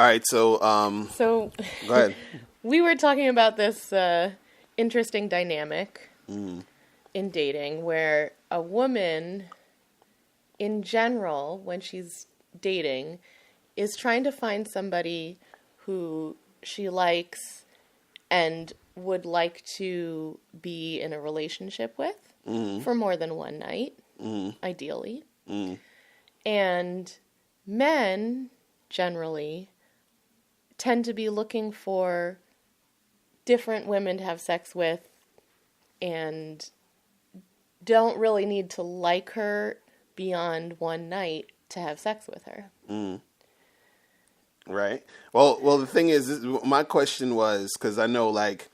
All right, so So go ahead. we were talking about this interesting dynamic in dating where a woman, in general, when she's dating, is trying to find somebody who she likes and would like to be in a relationship with for more than one night, ideally. And men, generally, tend to be looking for different women to have sex with and don't really need to like her beyond one night to have sex with her. Right. Well, the thing is, my question was because I know, like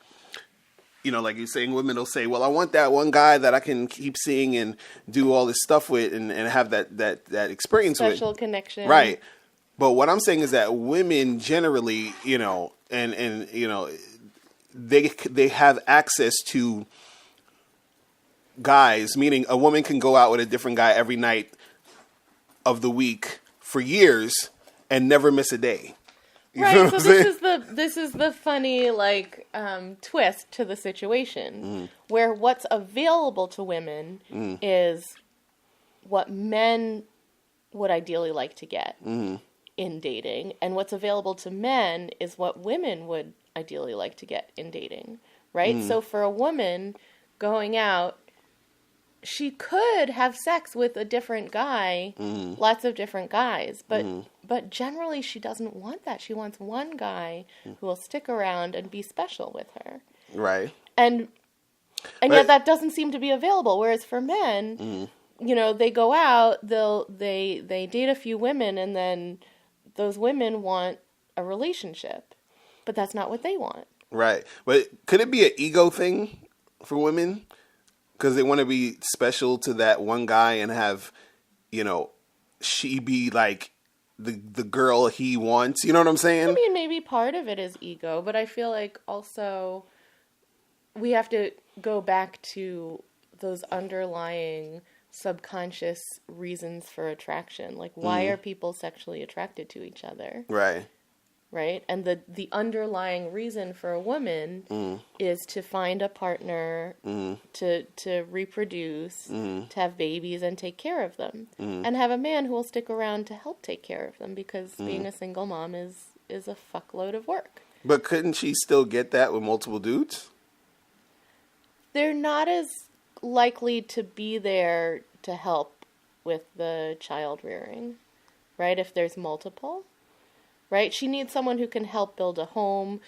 you're saying, women will say, "Well, I want that one guy that I can keep seeing and do all this stuff with, and have that experience with." Special connection. Right. But what I'm saying is that women generally, and they have access to guys, meaning a woman can go out with a different guy every night of the week for years and never miss a day. You know Right, what so I'm this is the funny twist to the situation where what's available to women is what men would ideally like to get in dating, and what's available to men is what women would ideally like to get in dating, right? So for a woman going out, she could have sex with a different guy, lots of different guys, but generally she doesn't want that. She wants one guy who will stick around and be special with her. Right. And yet that doesn't seem to be available. Whereas for men, they go out, they date a few women, and then those women want a relationship, but that's not what they want. Right. But could it be an ego thing for women? Because they want to be special to that one guy and have, she be like the girl he wants. You know what I'm saying? I mean, maybe part of it is ego, but I feel like also we have to go back to those underlying subconscious reasons for attraction. Like, why are people sexually attracted to each other? Right. Right? And the underlying reason for a woman is to find a partner, to reproduce, to have babies and take care of them. And have a man who will stick around to help take care of them, because being a single mom is a fuckload of work. But couldn't she still get that with multiple dudes? They're not as likely to be there to help with the child rearing, right? If there's multiple. Right? She needs someone who can help build a home.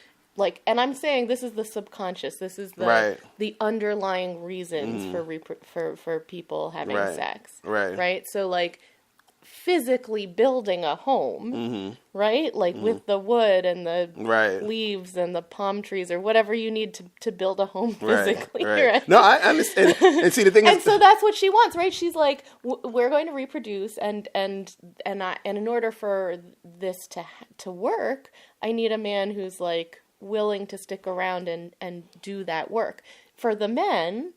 And I'm saying this is the subconscious. This is the underlying reasons for people having sex. Right. Right? So, physically building a home, right? With the wood and the leaves and the palm trees or whatever you need to build a home physically, right? No, I understand. And see, the thing is... And so that's what she wants, right? She's like, we're going to reproduce, and in order for this to work, I need a man who's, willing to stick around and do that work. For the men...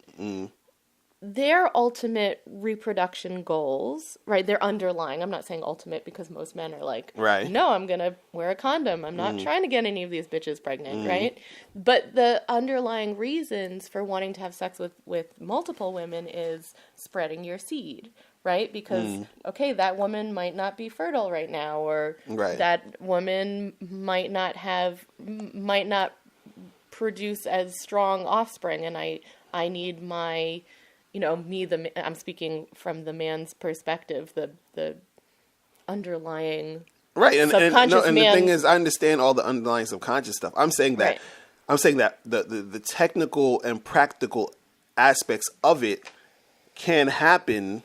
Their ultimate reproduction goals, right? They're underlying. I'm not saying ultimate because most men are like, no, I'm going to wear a condom. I'm not trying to get any of these bitches pregnant, right? But the underlying reasons for wanting to have sex with multiple women is spreading your seed, right? Because, okay, that woman might not be fertile right now, or that woman might not produce as strong offspring, and I need my... I'm speaking from the man's perspective, the underlying subconscious and the thing is, I understand all the underlying subconscious stuff. I'm saying that the technical and practical aspects of it can happen.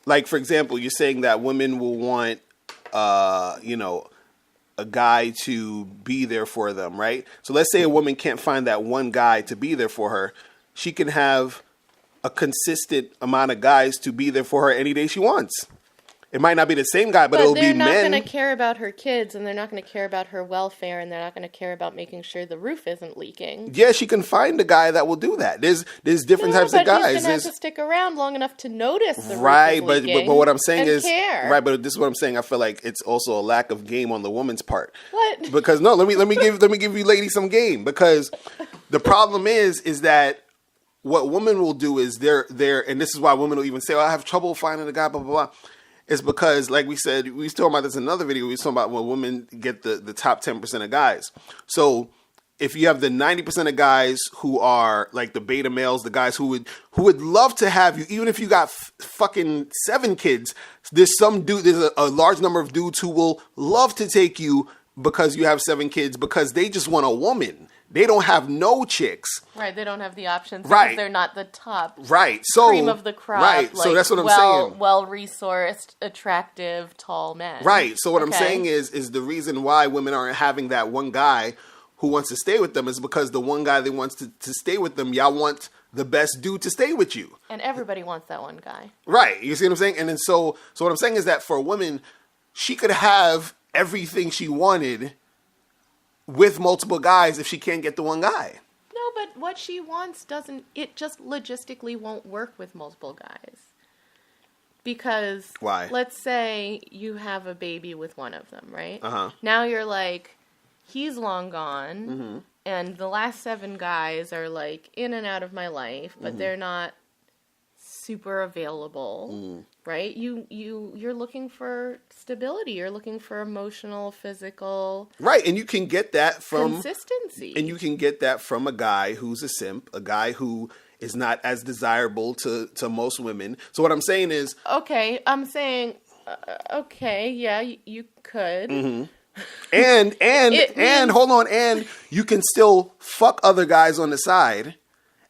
Like, for example, you're saying that women will want, a guy to be there for them, right? So let's say a woman can't find that one guy to be there for her. She can have a consistent amount of guys to be there for her any day she wants. It might not be the same guy, but it'll be men. But they're not going to care about her kids, and they're not going to care about her welfare, and they're not going to care about making sure the roof isn't leaking. Yeah, she can find a guy that will do that. There's different types of guys. But he's going to have to stick around long enough to notice the right, roof is leaking. But what I'm saying is care. Right, but this is what I'm saying. I feel like it's also a lack of game on the woman's part. What? Because no, let me give you ladies some game, because the problem is that what women will do is they're and this is why women will even say, "Oh, I have trouble finding a guy," blah blah blah. It's because, like we said, we was talking about this in another video. We was talking about when women get the top 10% of guys. So if you have the 90% of guys who are like the beta males, the guys who would love to have you, even if you got fucking 7 kids, there's a large number of dudes who will love to take you because you have 7 kids, because they just want a woman. They don't have no chicks. Right, they don't have the options right. because they're not the top cream of the crop. Right, like, so that's what I'm saying. Well-resourced, attractive, tall men. Right, so what I'm saying is the reason why women aren't having that one guy who wants to stay with them is because the one guy that wants to stay with them, y'all want the best dude to stay with you. And everybody wants that one guy. Right, you see what I'm saying? And then so what I'm saying is that for a woman, she could have everything she wanted with multiple guys if she can't get the one guy. No, but what she wants it just logistically won't work with multiple guys. Because why? Let's say you have a baby with one of them, right? Uh-huh. Now you're like, he's long gone, mm-hmm. and the last 7 guys are like in and out of my life, but they're not super available, right? You're looking for stability. You're looking for emotional, physical, right, and you can get that from consistency. And you can get that from a guy who's a simp, a guy who is not as desirable to most women. So what I'm saying is, okay, I'm saying, okay, yeah, you could. Mm-hmm. And hold on, and you can still fuck other guys on the side.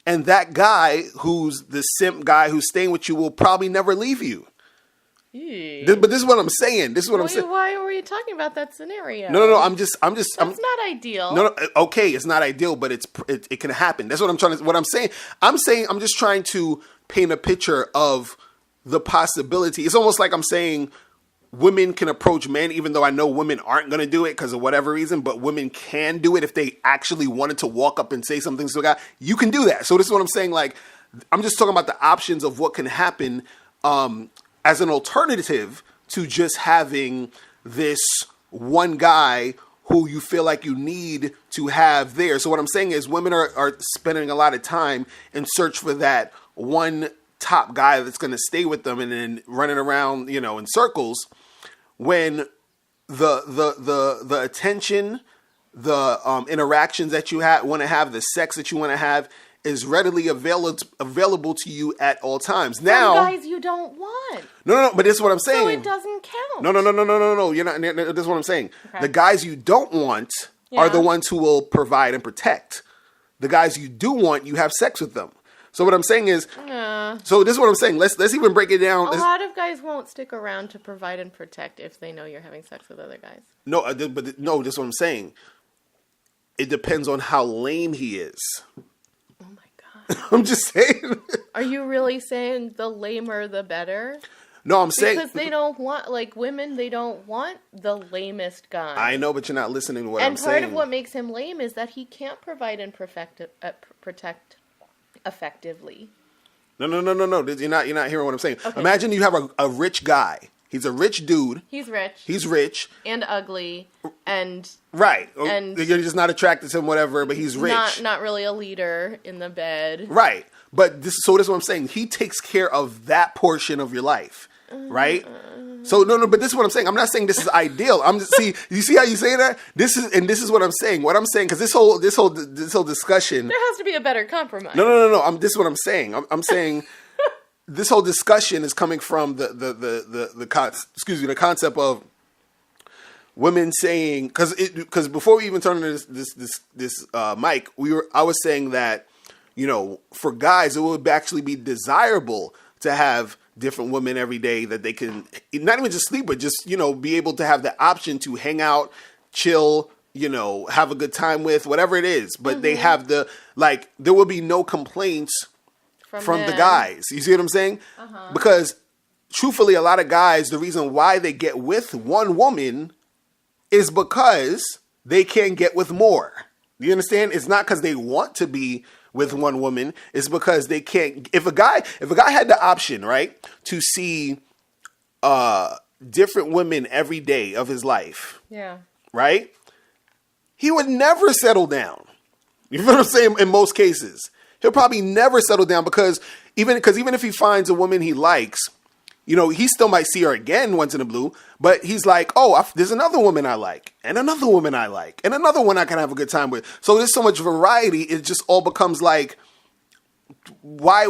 And that guy who's the simp guy who's staying with you will probably never leave you. But this is what I'm saying. I'm saying. Why were you talking about that scenario? No. I'm just. That's not ideal. No. Okay, it's not ideal, but it can happen. That's what I'm trying to. What I'm saying. I'm just trying to paint a picture of the possibility. It's almost like I'm saying women can approach men, even though I know women aren't going to do it because of whatever reason, but women can do it if they actually wanted to walk up and say something to a guy. You can do that. So this is what I'm saying. Like, I'm just talking about the options of what can happen as an alternative to just having this one guy who you feel like you need to have there. So what I'm saying is women are spending a lot of time in search for that one top guy that's going to stay with them and then running around, in circles, when the attention, the interactions that you want to have, the sex that you want to have is readily available to you at all times. Now, guys you don't want. No, but this is what I'm saying. So it doesn't count. No. You're not. This is what I'm saying. Okay. The guys you don't want are the ones who will provide and protect. The guys you do want, you have sex with them. So what I'm saying is, so this is what I'm saying. Let's even break it down. A lot of guys won't stick around to provide and protect if they know you're having sex with other guys. No, but no, this is what I'm saying. It depends on how lame he is. Oh my God. I'm just saying. Are you really saying the lamer the better? No, I'm saying because they don't want, like women, they don't want the lamest guy. I know, but you're not listening to what I'm saying. And part of what makes him lame is that he can't provide and protect effectively. No. You're not hearing what I'm saying. Okay. Imagine you have a rich guy. He's a rich dude. He's rich. He's rich. And ugly. And right. And you're just not attracted to him, whatever, but he's rich. Not really a leader in the bed. Right. But this is what I'm saying. He takes care of that portion of your life. Right? So no, but this is what I'm saying. I'm not saying this is ideal. You see how you say that? This is what I'm saying. What I'm saying, because this whole discussion, there has to be a better compromise. No. This is what I'm saying. I'm saying this whole discussion is coming from the concept of women saying, because before we even turned on this mic, I was saying that for guys it would actually be desirable to have different women every day that they can not even just sleep, but just, be able to have the option to hang out, chill, have a good time with, whatever it is. But they have there will be no complaints from the guys. You see what I'm saying? Because truthfully, a lot of guys, the reason why they get with one woman is because they can't get with more. You understand? It's not because they want to be with one woman. It's because they can't. If a guy had the option, right, to see different women every day of his life, Yeah. right, he would never settle down. You know what I'm saying? In most cases, he'll probably never settle down because even if he finds a woman he likes, you know, he still might see her again once in a blue, but he's like, oh, there's another woman I like, and another woman I like, and another one I can have a good time with. So there's so much variety, it just all becomes like, why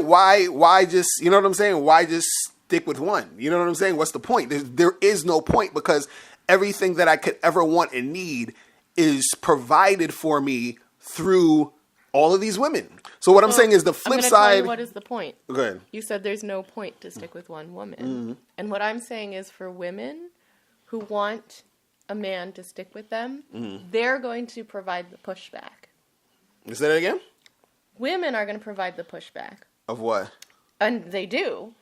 just, you know what I'm saying? Why just stick with one? You know what I'm saying? What's the point? There is no point because everything that I could ever want and need is provided for me through all of these women. So what I'm saying is the flip side. Tell you what is the point? Go ahead. You said there's no point to stick with one woman. And what I'm saying is for women who want a man to stick with them, they're going to provide the pushback. You say that again? Women are going to provide the pushback. Of what? And they do.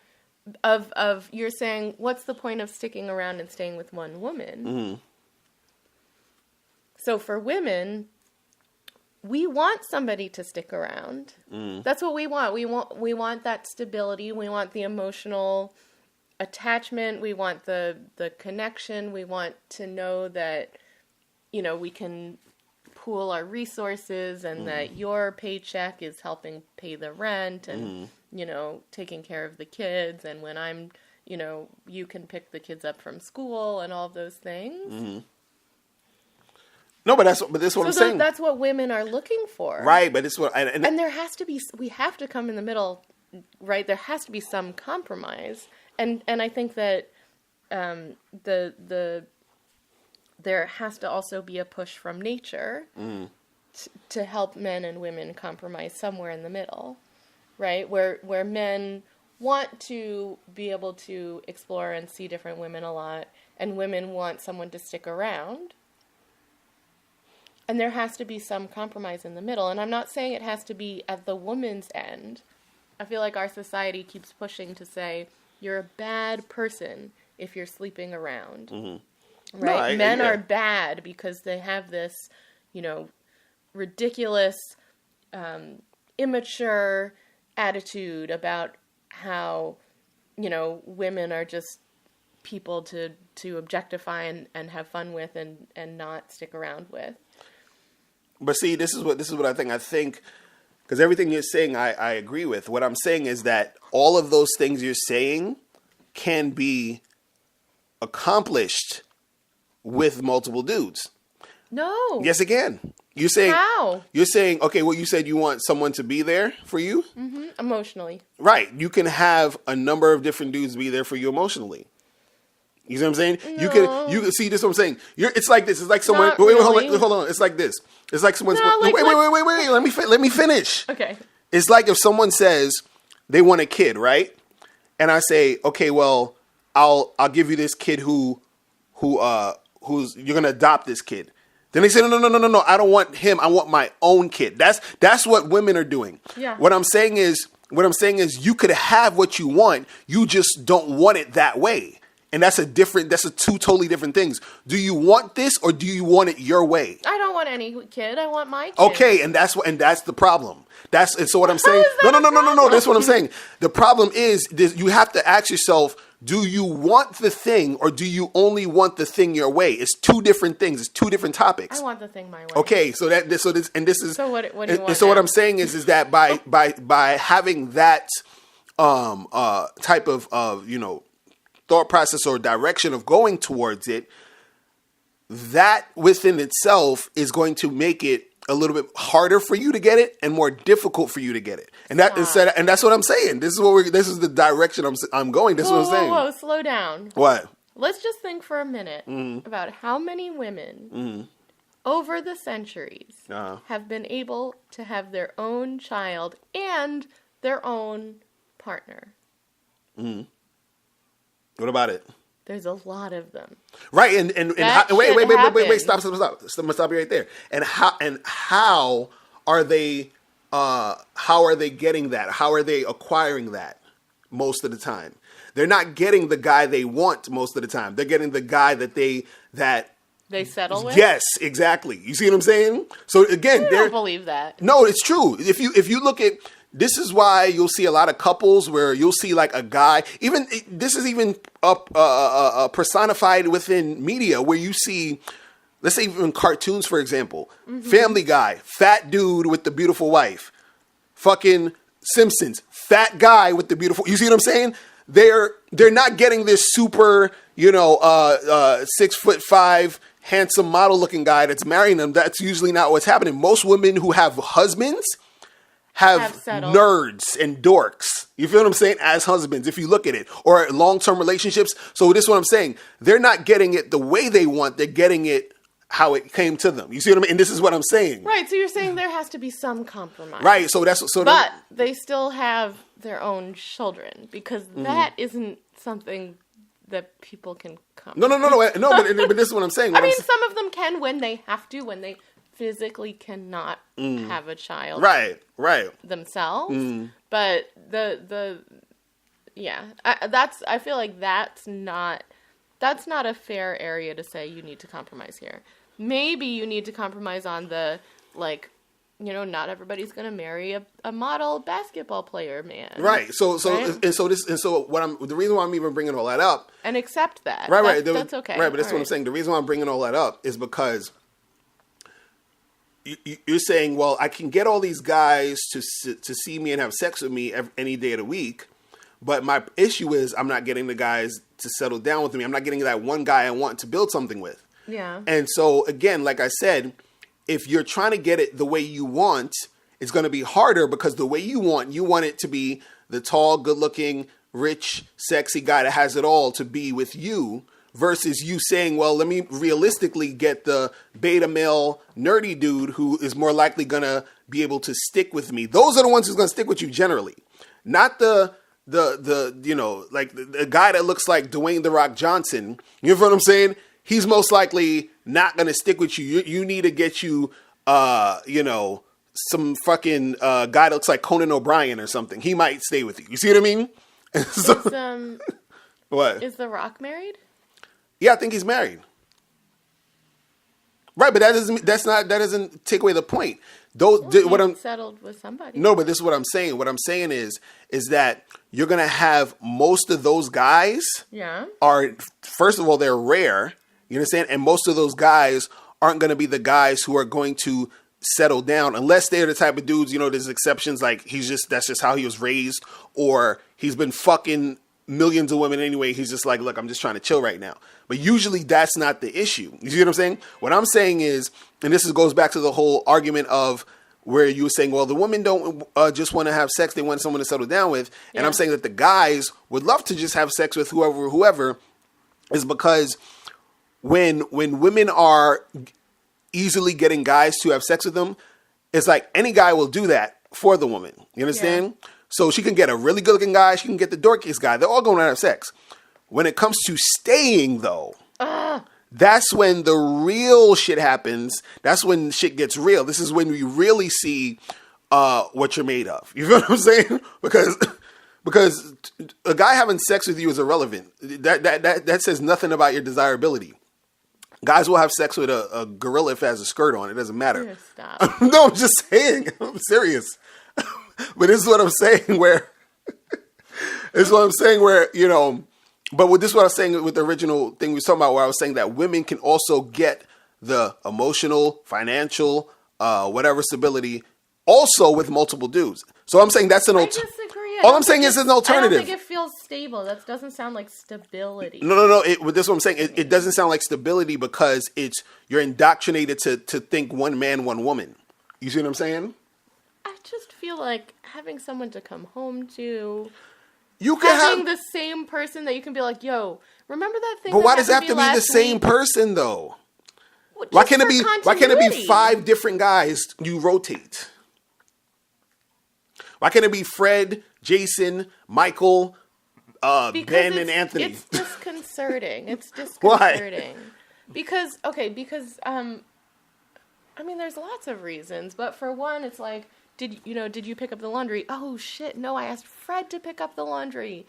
Of you're saying, what's the point of sticking around and staying with one woman? So for women, we want somebody to stick around. That's what we want. We want that stability. We want the emotional attachment. We want the connection. We want to know that, you know, we can pool our resources and that your paycheck is helping pay the rent and, you know, taking care of the kids. And when I'm, you know, you can pick the kids up from school and all of those things. No, but this is what I'm saying. That's what women are looking for. Right, but it's what... And there has to be... We have to come in the middle, right? There has to be some compromise. And I think that there has to also be a push from nature to help men and women compromise somewhere in the middle, right? Where men want to be able to explore and see different women a lot, and women want someone to stick around. And there has to be some compromise in the middle. And I'm not saying it has to be at the woman's end. I feel like our society keeps pushing to say, you're a bad person if you're sleeping around. Right? No, Men are bad because they have this, you know, ridiculous, immature attitude about how, you know, women are just people to objectify and have fun with and not stick around with. But see, this is what I think. I think, because everything you're saying, I agree with. What I'm saying is that all of those things you're saying can be accomplished with multiple dudes. No. Yes, it can. You're saying how? You're saying, okay, well, you said you want someone to be there for you? Emotionally. Right. You can have a number of different dudes be there for you emotionally. You see what I'm saying? No. You can see this. What I'm saying. It's like this. It's like someone. Not Wait, really. hold on. It's like this. It's like someone's. No, like, wait. Let me finish. Okay. It's like if someone says they want a kid, right? And I say, okay, well, I'll give you this kid who's you're gonna adopt this kid. Then they say, no. I don't want him. I want my own kid. That's what women are doing. Yeah. What I'm saying is you could have what you want. You just don't want it that way. And that's two totally different things. Do you want this or do you want it your way? I don't want any kid. I want my kid. Okay, and that's the problem. So what I'm saying. How is that a problem? No. That's what I'm saying. The problem is you have to ask yourself, do you want the thing or do you only want the thing your way? It's two different things. It's two different topics. I want the thing my way. Okay, so what do you want? So what I'm saying is that by having that type of you know, thought process or direction of going towards it, that within itself is going to make it a little bit harder for you to get it and more difficult for you to get it. And that's what I'm saying. This is the direction I'm going. This is what I'm saying. Whoa, slow down. What? Let's just think for a minute about how many women over the centuries have been able to have their own child and their own partner. What about it? There's a lot of them. Right, and wait, stop, stop you right there. And how are they getting that? How are they acquiring that most of the time? They're not getting the guy they want most of the time. They're getting the guy that they settle with. Yes, exactly. You see what I'm saying? So again, I don't believe that. No, it's true. If you look at, this is why you'll see a lot of couples where you'll see like a guy, even this is even personified within media, where you see, let's say even cartoons, for example, Family Guy, fat dude with the beautiful wife, fucking Simpsons, fat guy with the beautiful, you see what I'm saying? They're not getting this super, 6'5" handsome model looking guy that's marrying them. That's usually not what's happening. Most women who have husbands have nerds and dorks. You feel what I'm saying? As husbands, if you look at it, or long-term relationships. So this is what I'm saying. They're not getting it the way they want. They're getting it how it came to them. You see what I mean? And this is what I'm saying. Right. So you're saying there has to be some compromise. Right. But they still have their own children, because that isn't something that people can come. No. But this is what I'm saying. Some of them can when they have to, when they physically cannot have a child, right themselves. But I feel like that's not a fair area to say you need to compromise here. Maybe you need to compromise on the, not everybody's going to marry a model basketball player, man. Right. So right? The reason why I'm even bringing all that up, and accept that. Right. That's okay. Right. But that's what I'm saying. The reason why I'm bringing all that up is because you're saying, well, I can get all these guys to see me and have sex with me any day of the week, but my issue is I'm not getting the guys to settle down with me. I'm not getting that one guy I want to build something with. Yeah. And so again, like I said, if you're trying to get it the way you want, it's going to be harder, because the way you want it to be the tall, good-looking, rich, sexy guy that has it all to be with you, versus you saying, well, let me realistically get the beta male nerdy dude who is more likely going to be able to stick with me. Those are the ones who's going to stick with you generally. Not the guy that looks like Dwayne "The Rock" Johnson. You know what I'm saying? He's most likely not going to stick with you. You need to get you, some fucking guy that looks like Conan O'Brien or something. He might stay with you. You see what I mean? What? Is The Rock married? Yeah, I think he's married. Right, but that doesn't take away the point. Settled with somebody. No, but this is what I'm saying. What I'm saying is that you're gonna have most of those guys. Yeah. Are, first of all, they're rare. You understand? And most of those guys aren't gonna be the guys who are going to settle down, unless they're the type of dudes. There's exceptions, like that's just how he was raised, or he's been fucking millions of women anyway. He's just like, look, I'm just trying to chill right now. But usually that's not the issue. You see what I'm saying? What I'm saying is, and goes back to the whole argument of where you were saying, well, the women don't just want to have sex. They want someone to settle down with. Yeah. And I'm saying that the guys would love to just have sex with whoever, is because when women are easily getting guys to have sex with them, it's like any guy will do that for the woman. You understand? Yeah. So she can get a really good looking guy. She can get the dorkiest guy. They're all going to have sex. When it comes to staying, though, that's when the real shit happens. That's when shit gets real. This is when we really see what you're made of. You feel what I'm saying? Because a guy having sex with you is irrelevant. That says nothing about your desirability. Guys will have sex with a gorilla if it has a skirt on. It doesn't matter. Stop. No, I'm just saying. I'm serious. But this is what I'm saying where, this is what I'm saying where, but this is what I was saying with the original thing we were talking about, where I was saying that women can also get the emotional, financial, whatever stability also with multiple dudes. So I'm saying that's an alternative. I disagree. All I'm saying is it's an alternative. I don't think it feels stable. That doesn't sound like stability. No. This is what I'm saying. It doesn't sound like stability because you're indoctrinated to think one man, one woman. You see what I'm saying? I just feel like having someone to come home to, you can having the same person that you can be like, yo, remember that thing? But why does it have to be the same person though? Well, why can't it be 5 different guys you rotate? Why can't it be Fred, Jason, Michael, Ben, and Anthony? It's disconcerting. It's disconcerting. Why? Because there's lots of reasons, but for one, it's like, did you pick up the laundry? Oh shit, no, I asked Fred to pick up the laundry.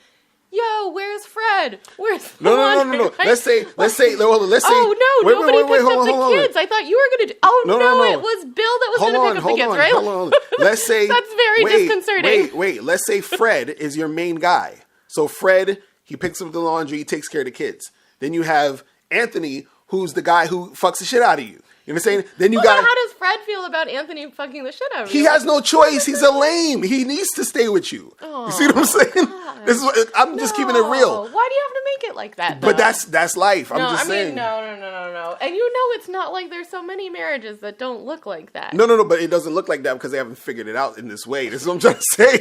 yo, where's Fred? Where's the No. laundry? Right? Let's say. Oh no, nobody picked up the kids. On. I thought you were gonna do. Oh no, it was Bill that was gonna pick up the kids, right? Hold on. Let's say that's very disconcerting. Wait. Let's say Fred is your main guy. So Fred, he picks up the laundry, he takes care of the kids. Then you have Anthony, who's the guy who fucks the shit out of you. You know what I'm saying? Then you got. How does Fred feel about Anthony fucking the shit out of you? He has no choice. He's a lame. He needs to stay with you. You see what I'm saying? This is what, I'm just keeping it real. Why do you have to make it like that? But that's life. I'm just saying. No. And you know it's not like there's so many marriages that don't look like that. No. But it doesn't look like that because they haven't figured it out in this way. This is what I'm trying to say.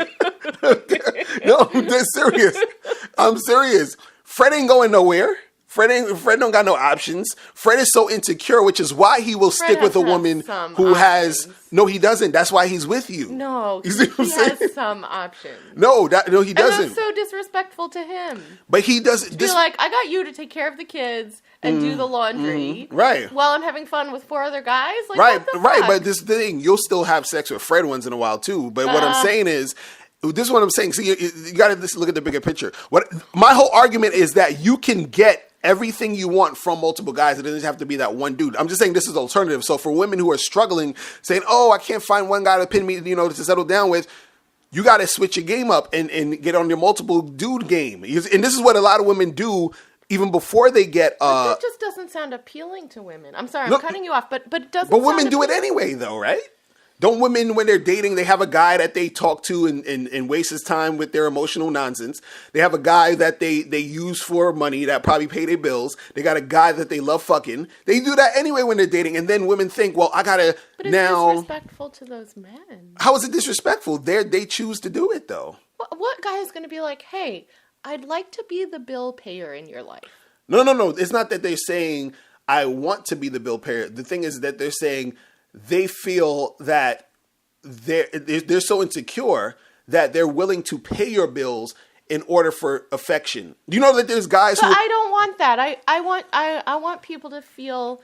No, I'm dead serious. I'm serious. Fred ain't going nowhere. Fred don't got no options. Fred is so insecure, which is why he will stick with a woman who has. No, he doesn't. That's why he's with you. No, you see what I'm saying? Has some options. No, he doesn't. And that's so disrespectful to him. But he doesn't. Be like, I got you to take care of the kids and do the laundry, right? While I'm having fun with 4 other guys, like, right. What the fuck? But this thing, you'll still have sex with Fred once in a while too. But what I'm saying is. This is what I'm saying. See, you got to look at the bigger picture. My whole argument is that you can get everything you want from multiple guys. It doesn't have to be that one dude. I'm just saying this is alternative. So for women who are struggling, saying, "Oh, I can't find one guy to pin me, to settle down with," you got to switch your game up and get on your multiple dude game. And this is what a lot of women do. Even before they get, but that just doesn't sound appealing to women. I'm sorry, I'm cutting you off, but it doesn't. But women do it anyway, though, right? Don't women, when they're dating, they have a guy that they talk to and waste his time with their emotional nonsense. They have a guy that they use for money that probably pay their bills. They got a guy that they love fucking. They do that anyway when they're dating. And then women think, well, I gotta but it's now. disrespectful to those men. How is it disrespectful? They choose to do it, though. What guy is going to be like, hey, I'd like to be the bill payer in your life? No. It's not that they're saying, I want to be the bill payer. The thing is that they're saying, they feel that they're so insecure that they're willing to pay your bills in order for affection. Do you know that there's guys who... I don't want that. I want people to feel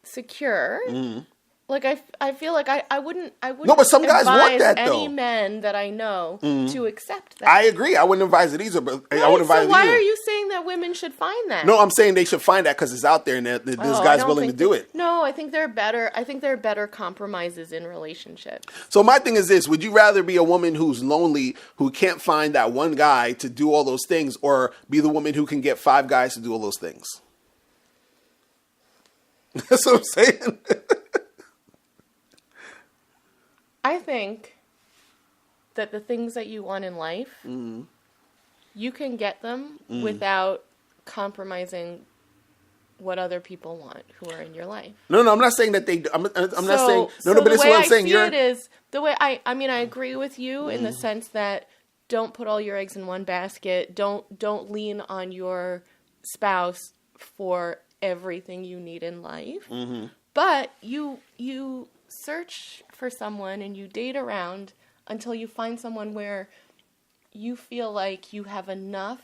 secure. Mm. Like I feel like I wouldn't. No, but some guys want that though. Any men that I know to accept that. I agree. I wouldn't advise it either. But right, I wouldn't advise it either. So why are you saying that women should find that? No, I'm saying they should find that because it's out there and there's guys willing to do it. No, I think there are better compromises in relationships. So my thing is this: would you rather be a woman who's lonely, who can't find that one guy to do all those things, or be the woman who can get 5 guys to do all those things? That's what I'm saying. I think that the things that you want in life, you can get them without compromising what other people want who are in your life. No, I'm not saying that they. I'm not saying. No, but this is what I'm saying. It is the way I agree with you in the sense that don't put all your eggs in one basket. Don't lean on your spouse for everything you need in life. Mm-hmm. But you search for someone and you date around until you find someone where you feel like you have enough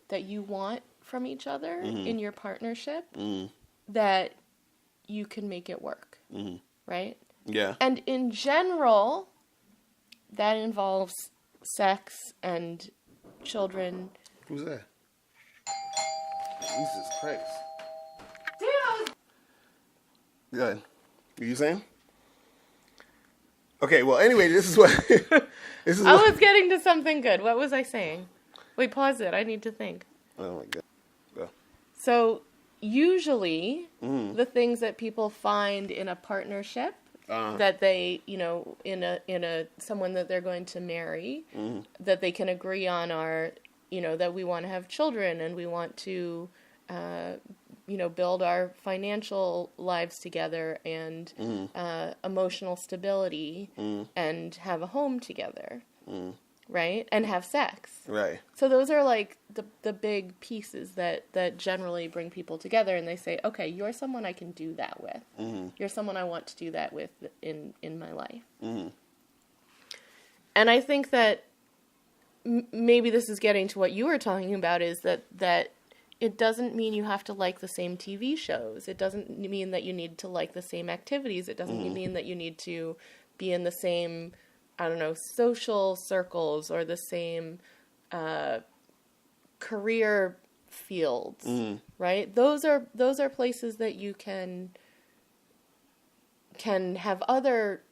that you want from each other in your partnership that you can make it work. Right? Yeah. And in general, that involves sex and children. Who's that? Jesus Christ. Dude! Good. What are you saying? Okay, well, anyway, this is what... I was getting to something good. What was I saying? Wait, pause it. I need to think. Oh, my God. Go. So, usually, the things that people find in a partnership, that they, in a someone that they're going to marry, that they can agree on are, that we want to have children and we want to... build our financial lives together and emotional stability and have a home together, right? And have sex. Right. So those are like the big pieces that generally bring people together, and they say, okay, you're someone I can do that with. You're someone I want to do that with in my life. And I think that maybe this is getting to what you were talking about, is that it doesn't mean you have to like the same TV shows. It doesn't mean that you need to like the same activities. It doesn't mean that you need to be in the same, social circles or the same, career fields, right? Those are places that you can have other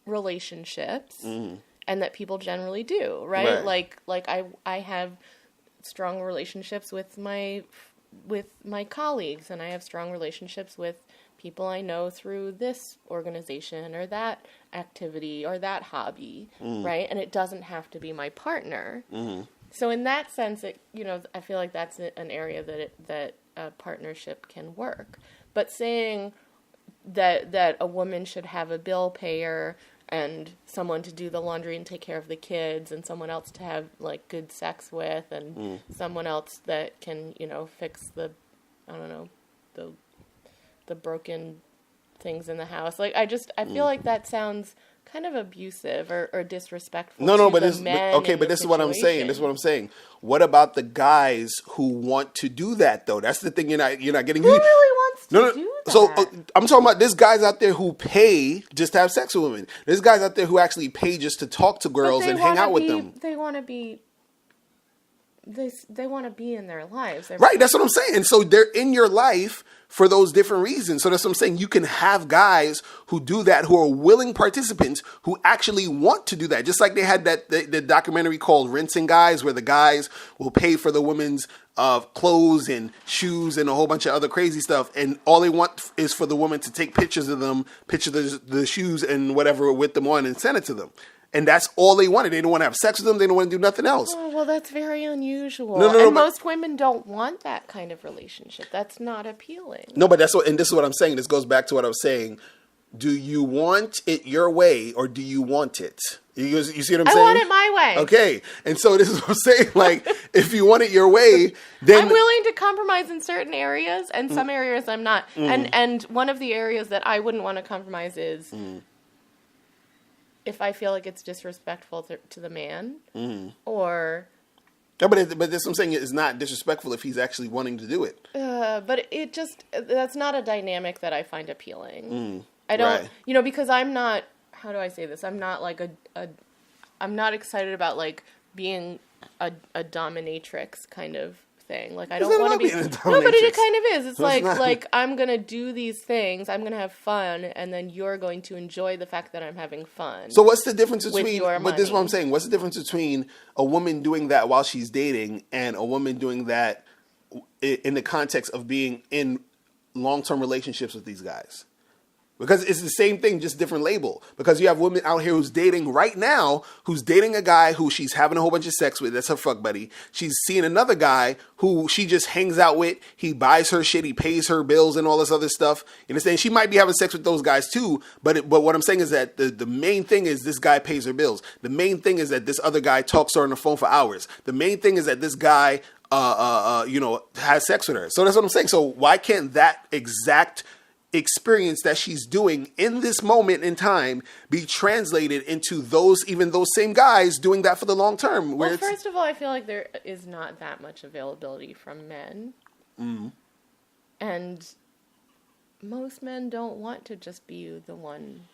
relationships, and that people generally do, right? Like I have strong relationships with my colleagues, and I have strong relationships with people I know through this organization or that activity or that hobby, right? And it doesn't have to be my partner. So in that sense, I feel like that's an area that a partnership can work. But saying that a woman should have a bill payer and someone to do the laundry and take care of the kids, and someone else to have like good sex with, and someone else that can, fix the broken things in the house. Like I feel like that sounds kind of abusive or disrespectful. No, to but the this, men okay, in but the this is what I'm saying. This is what I'm saying. What about the guys who want to do that though? That's the thing. You're not getting. Who really wants to do that? So I'm talking about there's guys out there who pay just to have sex with women. There's guys out there who actually pay just to talk to girls and hang out with them. They want to be. They want to be in their lives. Right, that's what I'm saying. So they're in your life for those different reasons. So that's what I'm saying. You can have guys who do that, who are willing participants, who actually want to do that. Just like they had the documentary called Rinsing Guys, where the guys will pay for the women's clothes and shoes and a whole bunch of other crazy stuff. And all they want is for the woman to take pictures of them, the shoes and whatever with them on, and send it to them. And that's all they wanted. They didn't want to have sex with them. They didn't want to do nothing else. Oh, well, that's very unusual. No, most women don't want that kind of relationship. That's not appealing. No, but and this is what I'm saying. This goes back to what I was saying. Do you want it your way, or do you want it? You see what I'm saying? I want it my way. Okay. And so this is what I'm saying. Like, if you want it your way, then... I'm willing to compromise in certain areas, and some areas I'm not. And one of the areas that I wouldn't want to compromise is... if I feel like it's disrespectful to the man, or... No, but this what I'm saying, it's not disrespectful if he's actually wanting to do it. But that's not a dynamic that I find appealing. I don't, right. Because I'm not, how do I say this? I'm not like I'm not excited about like being a dominatrix kind of thing. Like I don't want to be. No, but it kind of is. It's like I'm gonna do these things. I'm gonna have fun, and then you're going to enjoy the fact that I'm having fun. So what's the difference between? But this is what I'm saying. What's the difference between a woman doing that while she's dating and a woman doing that in the context of being in long-term relationships with these guys? Because it's the same thing, just different label. Because you have women out here who's dating right now, who's dating a guy who she's having a whole bunch of sex with. That's her fuck buddy. She's seeing another guy who she just hangs out with. He buys her shit. He pays her bills and all this other stuff. You understand? She might be having sex with those guys too. But what I'm saying is that the main thing is this guy pays her bills. The main thing is that this other guy talks to her on the phone for hours. The main thing is that this guy, has sex with her. So that's what I'm saying. So why can't that exact experience that she's doing in this moment in time be translated into those same guys doing that for the long term? Well, first of all, I feel like there is not that much availability from men. And most men don't want to just be the one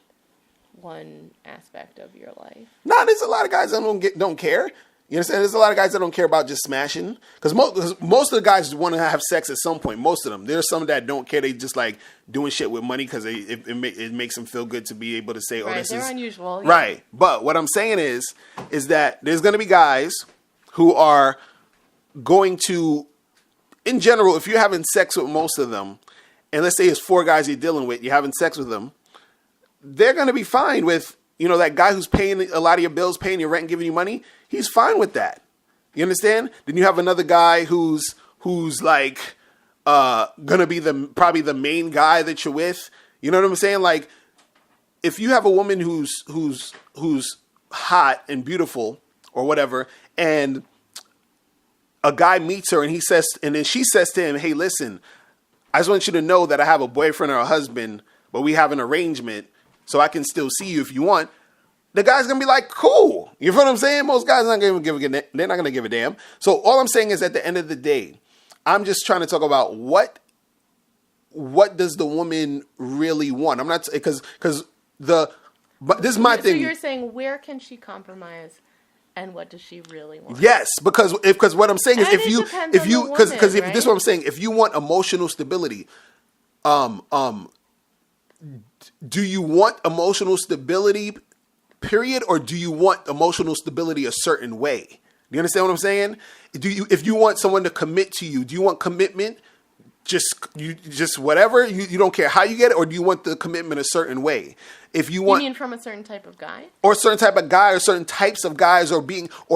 aspect of your life. No, there's a lot of guys that don't care. You understand? There's a lot of guys that don't care about just smashing. Because most of the guys want to have sex at some point. Most of them. There's some that don't care. They just like doing shit with money because it makes them feel good to be able to say, this is unusual. Yeah. Right. But what I'm saying is that there's going to be guys who are going to, in general, if you're having sex with most of them, and let's say it's 4 guys you're dealing with, you're having sex with them, they're going to be fine with, that guy who's paying a lot of your bills, paying your rent, and giving you money. He's fine with that. You understand? Then you have another guy who's like gonna be probably the main guy that you're with. You know what I'm saying? Like, if you have a woman who's hot and beautiful or whatever, and a guy meets her and then she says to him, "Hey, listen, I just want you to know that I have a boyfriend or a husband, but we have an arrangement, so I can still see you if you want." The guy's going to be like, cool. You feel what I'm saying? Most guys are not going to give a damn. So all I'm saying is at the end of the day, I'm just trying to talk about what does the woman really want? I'm not, because this is my thing. So you're saying, where can she compromise and what does she really want? Yes, because what I'm saying is And if it you depends if on you the because woman, if right? this is what I'm saying, if you want emotional stability, do you want emotional stability, period, or do you want emotional stability a certain way? Do you understand what I'm saying? If you want someone to commit to you, do you want commitment? Just whatever, you don't care how you get it, or do you want the commitment a certain way? If you want, You mean from a certain type of guy? or a certain type of guy, or certain types of guys, or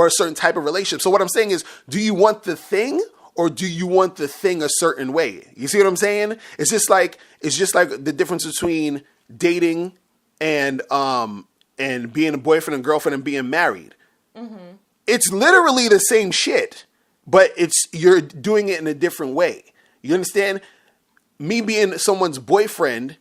a certain type of relationship. So what I'm saying is, do you want the thing, or do you want the thing a certain way? You see what I'm saying? It's just like the difference between dating and being a boyfriend and girlfriend and being married. Mm-hmm. It's literally the same shit, but you're doing it in a different way. You understand? Me being someone's boyfriend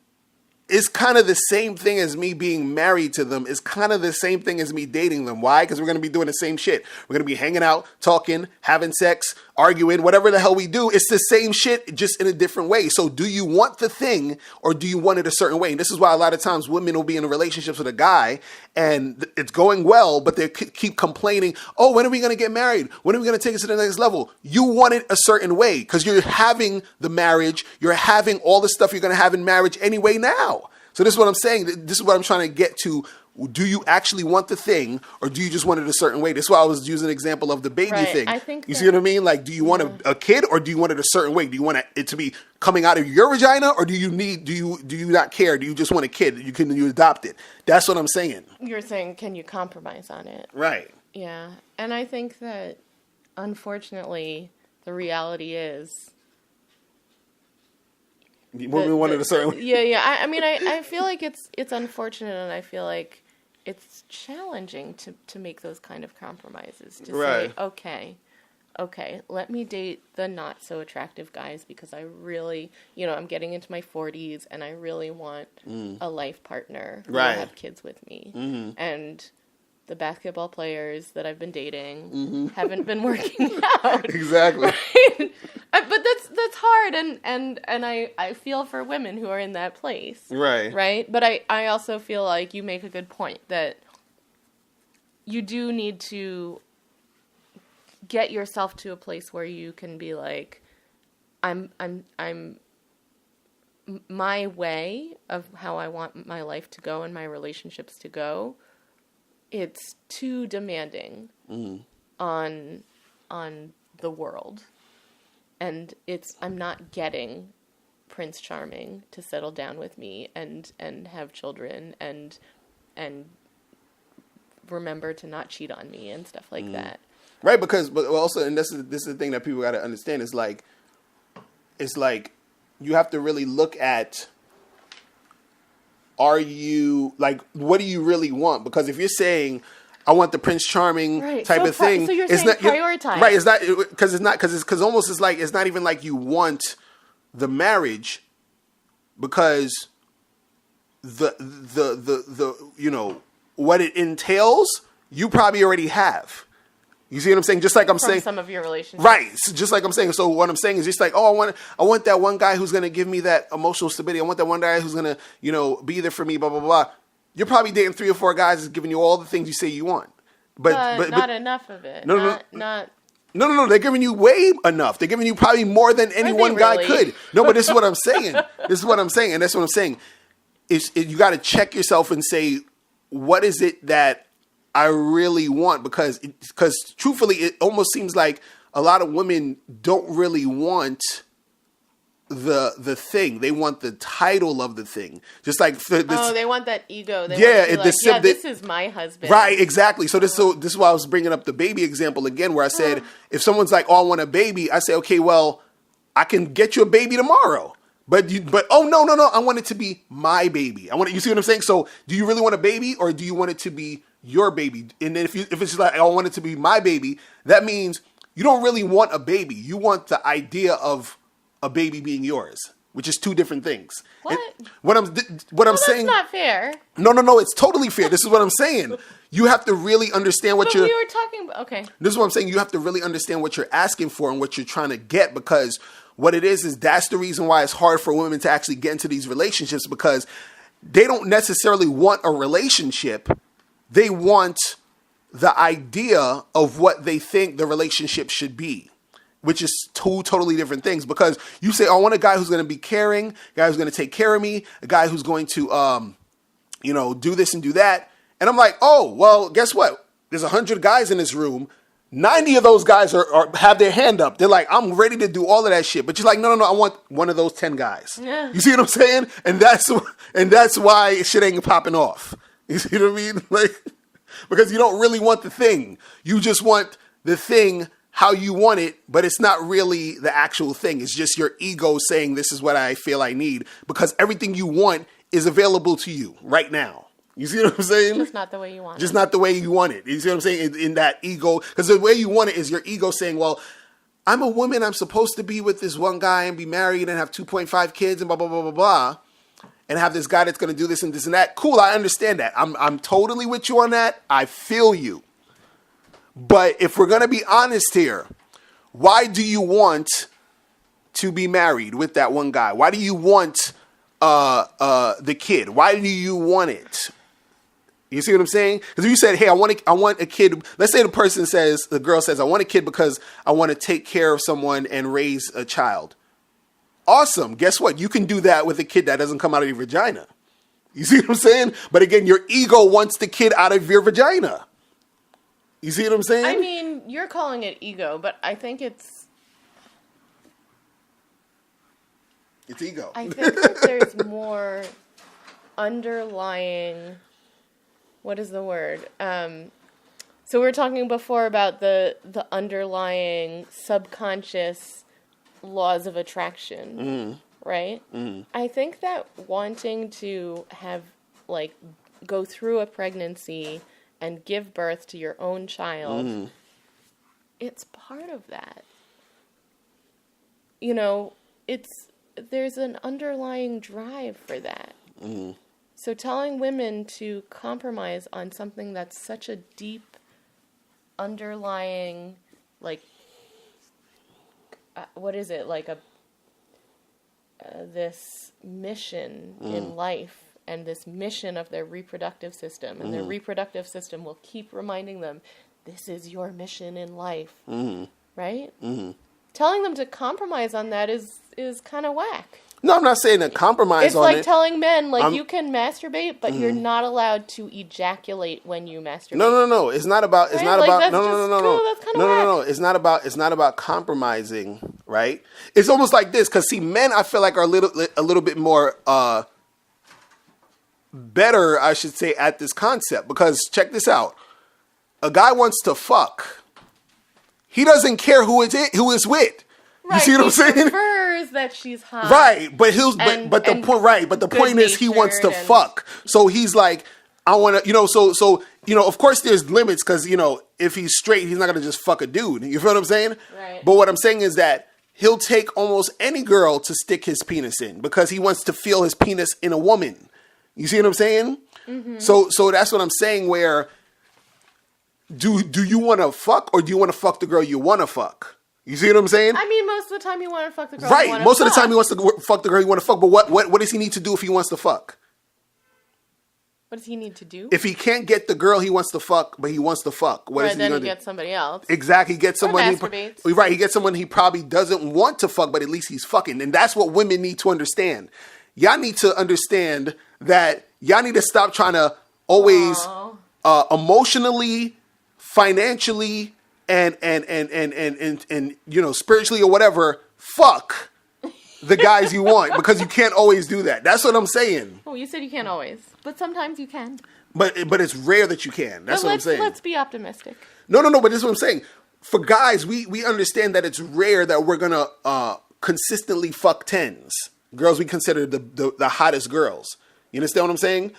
is kind of the same thing as me being married to them. Is kind of the same thing as me dating them. Why? Because we're going to be doing the same shit. We're going to be hanging out, talking, having sex, arguing, whatever the hell we do. It's the same shit, just in a different way. So do you want the thing, or do you want it a certain way? And this is why a lot of times women will be in relationships with a guy and it's going well, but they keep complaining, oh, when are we going to get married? When are we going to take it to the next level? You want it a certain way because you're having the marriage. You're having all the stuff you're going to have in marriage anyway now. So this is what I'm saying. This is what I'm trying to get to. Do you actually want the thing, or do you just want it a certain way? This is why I was using an example of the baby thing. I think you see what I mean? Like, do you want a kid, or do you want it a certain way? Do you want it to be coming out of your vagina, or do you not care? Do you just want a kid? You adopt it? That's what I'm saying. You're saying, can you compromise on it? Right. Yeah. And I think that, unfortunately, the reality is... Women want it a certain way. Yeah. I mean, I feel like it's unfortunate, and I feel like it's challenging to make those kind of compromises. To say, okay, let me date the not so attractive guys because I really, I'm getting into my 40s and I really want a life partner who will have kids with me. Mm-hmm. And the basketball players that I've been dating haven't been working out. Exactly. Right? But that's hard, and I feel for women who are in that place. Right. Right? But I also feel like you make a good point that you do need to get yourself to a place where you can be like, I'm my way of how I want my life to go and my relationships to go. It's too demanding on the world. And I'm not getting Prince Charming to settle down with me and have children and remember to not cheat on me and stuff like that. Right, but also, and this is the thing that people got to understand, it's like you have to really look at, what do you really want? Because if you're saying, I want the Prince Charming type of thing. So you're saying prioritize. Right, it's not, because it's not even like you want the marriage, because the what it entails, you probably already have. You see what I'm saying? Just like I'm saying, some of your relationships, right? So just like I'm saying. So what I'm saying is just like, oh, I want that one guy who's gonna give me that emotional stability. I want that one guy who's gonna, be there for me. Blah blah blah. You're probably dating 3 or 4 guys that's giving you all the things you say you want, but not enough of it. No. Not. They're giving you way enough. They're giving you probably more than any one guy could. No, but this is what I'm saying. And that's what I'm saying. You got to check yourself and say, what is it that I really want? Because truthfully, it almost seems like a lot of women don't really want the thing. They want the title of the thing. Just like they want that ego. They this is my husband. Right, exactly. So this is why I was bringing up the baby example again, where I said, if someone's like, oh, I want a baby, I say, okay, well, I can get you a baby tomorrow. But oh no, I want it to be my baby. You see what I'm saying? So do you really want a baby, or do you want it to be your baby? And then if it's just like, I want it to be my baby, that means you don't really want a baby. You want the idea of a baby being yours, which is 2 different things. What? What I'm saying? That's not fair. No, it's totally fair. This is what I'm saying. You have to really understand what we were talking about. Okay. This is what I'm saying. You have to really understand what you're asking for and what you're trying to get, because what it is that's the reason why it's hard for women to actually get into these relationships, because they don't necessarily want a relationship. They want the idea of what they think the relationship should be, which is two totally different things. Because you say, oh, I want a guy who's going to be caring, a guy who's going to take care of me, a guy who's going to, do this and do that. And I'm like, oh, well, guess what? There's 100 guys in this room. 90 of those guys are have their hand up. They're like, I'm ready to do all of that shit. But you're like, no, I want one of those 10 guys. Yeah. You see what I'm saying? And that's why shit ain't popping off. You see what I mean? Like, because you don't really want the thing. You just want the thing how you want it, but it's not really the actual thing. It's just your ego saying, this is what I feel I need, because everything you want is available to you right now. You see what I'm saying? Just not the way you want it. Just not the way you want it. You see what I'm saying? In that ego, because the way you want it is your ego saying, well, I'm a woman, I'm supposed to be with this one guy and be married and have 2.5 kids and blah, blah, blah, blah, blah, and have this guy that's going to do this and this and that. Cool, I understand that. I'm totally with you on that. I feel you. But if we're going to be honest here, why do you want to be married with that one guy? Why do you want the kid? Why do you want it? You see what I'm saying? Because if you said, hey, I want a kid. Let's say the girl says, I want a kid because I want to take care of someone and raise a child. Awesome. Guess what? You can do that with a kid that doesn't come out of your vagina. You see what I'm saying? But again, your ego wants the kid out of your vagina. You see what I'm saying? I mean, you're calling it ego, but I think it's ego. I think that there's more underlying, what is the word? So we were talking before about the underlying subconscious laws of attraction, right? I think that wanting to have, like, go through a pregnancy and give birth to your own child, it's part of that. You know, there's an underlying drive for that. So telling women to compromise on something that's such a deep underlying, like, what is it? Like this mission in life and this mission of their reproductive system. And their reproductive system will keep reminding them, this is your mission in life. Right? Telling them to compromise on that is kind of whack. No, I'm not saying to compromise on it. It's like telling men, like, you can masturbate, but you're not allowed to ejaculate when you masturbate. No. It's not about. It's not about. No. That's kind of whack. No. It's not about. It's not about compromising, right? It's almost like this, because see, men, I feel like are a little bit more better, I should say, at this concept. Because check this out: a guy wants to fuck. He doesn't care who it's with. Right, you see what I'm saying? He prefers that she's hot. Right, but the point is he wants to fuck. So he's like, I want to, so of course there's limits, because if he's straight, he's not gonna just fuck a dude. You feel what I'm saying? Right. But what I'm saying is that he'll take almost any girl to stick his penis in, because he wants to feel his penis in a woman. You see what I'm saying? So that's what I'm saying. Where do you want to fuck, or do you want to fuck the girl you want to fuck? You see what I'm saying? I mean, most of the time you want to fuck the girl right. you want to fuck. Most of the time he wants to fuck the girl you want to fuck. But what does he need to do if he wants to fuck? What does he need to do? If he can't get the girl he wants to fuck, but he wants to fuck, what is he going to do? Then he gets somebody else. Exactly. He gets someone. He gets someone he probably doesn't want to fuck, but at least he's fucking. And that's what women need to understand. Y'all need to understand that y'all need to stop trying to always emotionally, financially, and spiritually or whatever, fuck the guys you want, because you can't always do that. That's what I'm saying. Oh, you said you can't always, but sometimes you can. But it's rare that you can. That's what I'm saying. Let's be optimistic. No, but this is what I'm saying. For guys, we understand that it's rare that we're gonna consistently fuck 10s. Girls we consider the hottest girls. You understand what I'm saying?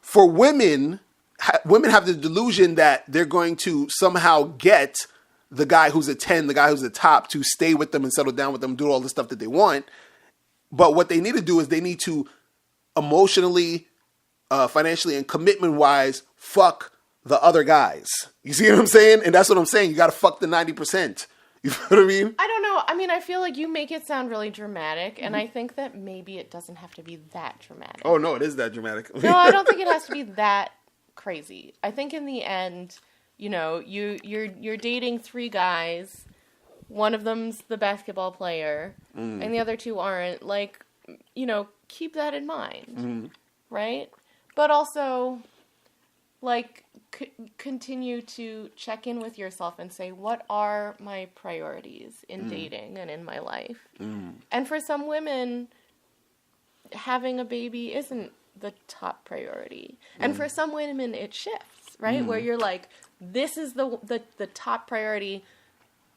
For women have the delusion that they're going to somehow get the guy who's a 10, the guy who's a top, to stay with them and settle down with them, do all the stuff that they want. But what they need to do is they need to emotionally, financially, and commitment-wise fuck the other guys. You see what I'm saying? And that's what I'm saying. You got to fuck the 90%. You know what I mean? I don't know. I mean, I feel like you make it sound really dramatic, and I think that maybe it doesn't have to be that dramatic. Oh, no, it is that dramatic. No, I don't think it has to be that crazy. I think in the end, you know, you're dating 3 guys. One of them's the basketball player, and the other 2 aren't. Like, you know, keep that in mind, right? But also, like, continue to check in with yourself and say, what are my priorities in dating and in my life? And for some women, having a baby isn't the top priority. And for some women, it shifts, right? Where you're like, this is the top priority,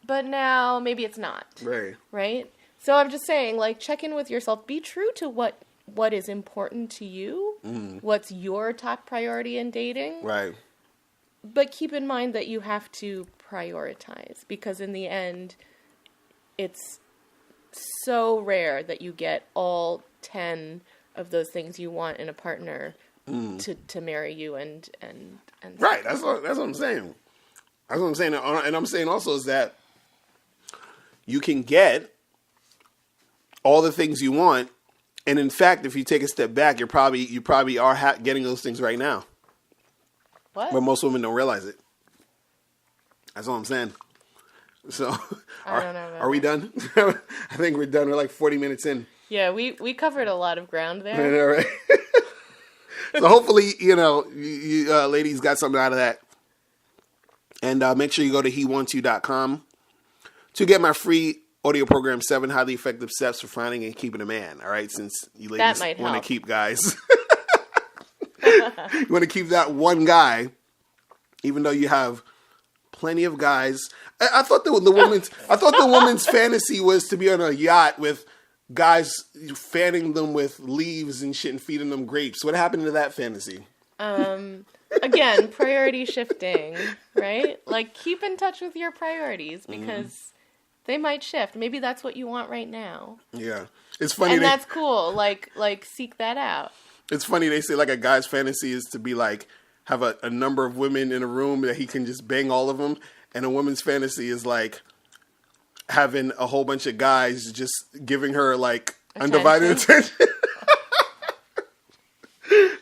but now maybe it's not. Right? So I'm just saying, like, check in with yourself. Be true to what is important to you. What's your top priority in dating. Right. But keep in mind that you have to prioritize, because in the end, it's so rare that you get all 10 of those things you want in a partner to marry you and right. That's what I'm saying. That's what I'm saying. And I'm saying also is that you can get all the things you want, and in fact, if you take a step back, you probably are getting those things right now. What? But most women don't realize it. That's all I'm saying. So, I don't know. Are we done? I think we're done. We're like 40 minutes in. Yeah, we covered a lot of ground there. I know, right? So hopefully, you ladies got something out of that. And make sure you go to he12.com to get my free audio program, 7 Highly Effective Steps for Finding and Keeping a Man. All right, since you ladies want to keep guys. You want to keep that one guy, even though you have plenty of guys. I thought the woman's fantasy was to be on a yacht with guys fanning them with leaves and shit and feeding them grapes. What happened to that fantasy? Again, priority shifting, right? Like, keep in touch with your priorities, because they might shift. Maybe that's what you want right now. Yeah. It's funny. And that's cool. Like seek that out. It's funny, they say like a guy's fantasy is to be like, have a number of women in a room that he can just bang all of them. And a woman's fantasy is like having a whole bunch of guys just giving her like undivided attention.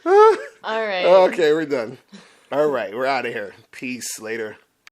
All right. Okay, we're done. All right, we're out of here. Peace. Later.